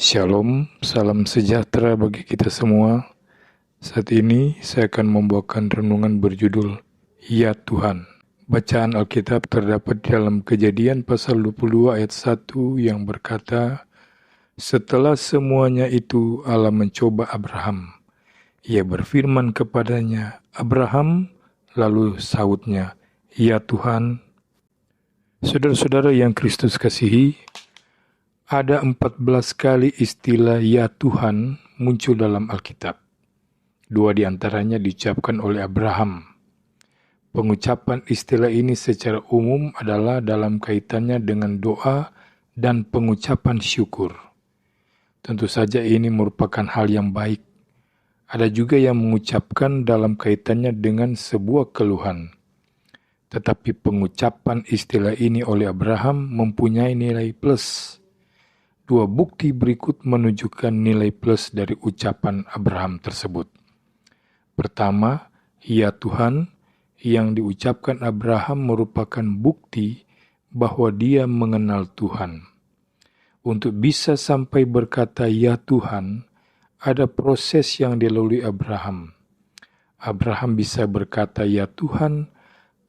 Shalom, salam sejahtera bagi kita semua. Saat ini saya akan membawakan renungan berjudul Ya Tuhan. Bacaan Alkitab terdapat dalam Kejadian pasal 22 ayat 1 yang berkata, "Setelah semuanya itu Allah mencoba Abraham. Ia berfirman kepadanya, 'Abraham,' lalu sahutnya, 'Ya Tuhan.'" Saudara-saudara yang Kristus kasihi, ada 14 kali istilah Ya Tuhan muncul dalam Alkitab. 2 di antaranya diucapkan oleh Abraham. Pengucapan istilah ini secara umum adalah dalam kaitannya dengan doa dan pengucapan syukur. Tentu saja ini merupakan hal yang baik. Ada juga yang mengucapkan dalam kaitannya dengan sebuah keluhan. Tetapi pengucapan istilah ini oleh Abraham mempunyai nilai plus. 2 bukti berikut menunjukkan nilai plus dari ucapan Abraham tersebut. Pertama, Ya Tuhan, yang diucapkan Abraham merupakan bukti bahwa dia mengenal Tuhan. Untuk bisa sampai berkata Ya Tuhan, ada proses yang dilalui Abraham. Abraham bisa berkata Ya Tuhan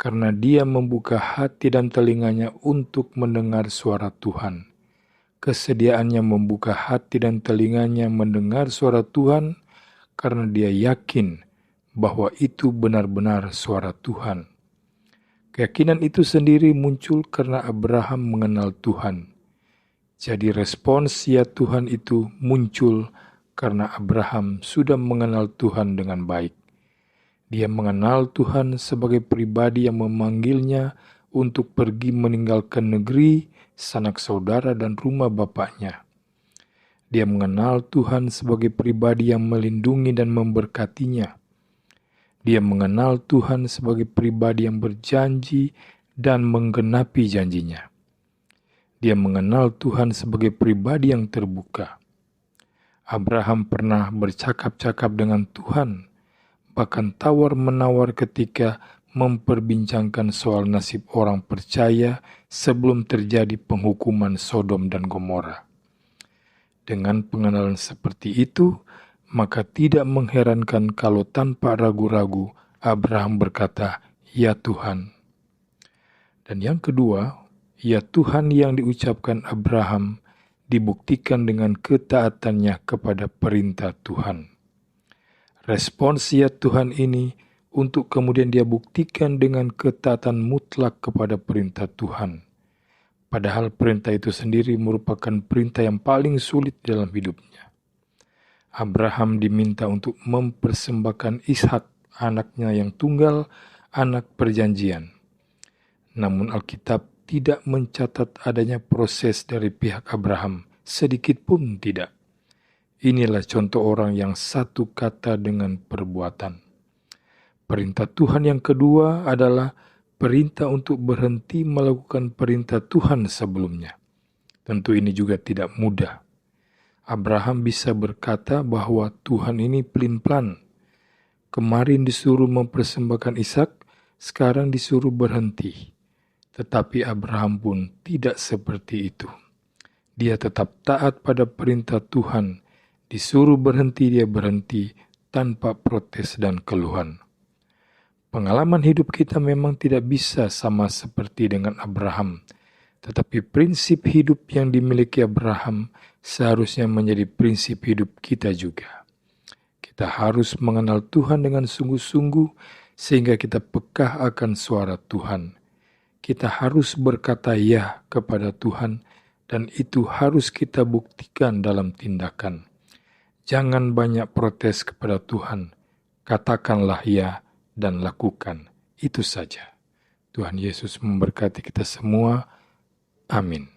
karena dia membuka hati dan telinganya untuk mendengar suara Tuhan. Kesediaannya membuka hati dan telinganya mendengar suara Tuhan karena dia yakin bahwa itu benar-benar suara Tuhan. Keyakinan itu sendiri muncul karena Abraham mengenal Tuhan. Jadi respons Ya Tuhan itu muncul karena Abraham sudah mengenal Tuhan dengan baik. Dia mengenal Tuhan sebagai pribadi yang memanggilnya untuk pergi meninggalkan negeri, sanak saudara dan rumah bapaknya. Dia mengenal Tuhan sebagai pribadi yang melindungi dan memberkatinya. Dia mengenal Tuhan sebagai pribadi yang berjanji dan menggenapi janjinya. Dia mengenal Tuhan sebagai pribadi yang terbuka. Abraham pernah bercakap-cakap dengan Tuhan, bahkan tawar-menawar ketika memperbincangkan soal nasib orang percaya sebelum terjadi penghukuman Sodom dan Gomora. Dengan pengenalan seperti itu, maka tidak mengherankan kalau tanpa ragu-ragu Abraham berkata, Ya Tuhan. Dan yang kedua, Ya Tuhan yang diucapkan Abraham dibuktikan dengan ketaatannya kepada perintah Tuhan. Respons Ya Tuhan ini untuk kemudian dia buktikan dengan ketaatan mutlak kepada perintah Tuhan. Padahal perintah itu sendiri merupakan perintah yang paling sulit dalam hidupnya. Abraham diminta untuk mempersembahkan Ishak, anaknya yang tunggal, anak perjanjian. Namun Alkitab tidak mencatat adanya proses dari pihak Abraham, sedikit pun tidak. Inilah contoh orang yang satu kata dengan perbuatan. Perintah Tuhan yang kedua adalah perintah untuk berhenti melakukan perintah Tuhan sebelumnya. Tentu ini juga tidak mudah. Abraham bisa berkata bahwa Tuhan ini pelin-pelan. Kemarin disuruh mempersembahkan Ishak, sekarang disuruh berhenti. Tetapi Abraham pun tidak seperti itu. Dia tetap taat pada perintah Tuhan. Disuruh berhenti, dia berhenti tanpa protes dan keluhan. Pengalaman hidup kita memang tidak bisa sama seperti dengan Abraham, tetapi prinsip hidup yang dimiliki Abraham seharusnya menjadi prinsip hidup kita juga. Kita harus mengenal Tuhan dengan sungguh-sungguh sehingga kita peka akan suara Tuhan. Kita harus berkata ya kepada Tuhan dan itu harus kita buktikan dalam tindakan. Jangan banyak protes kepada Tuhan, katakanlah ya dan lakukan. Itu saja. Tuhan Yesus memberkati kita semua. Amin.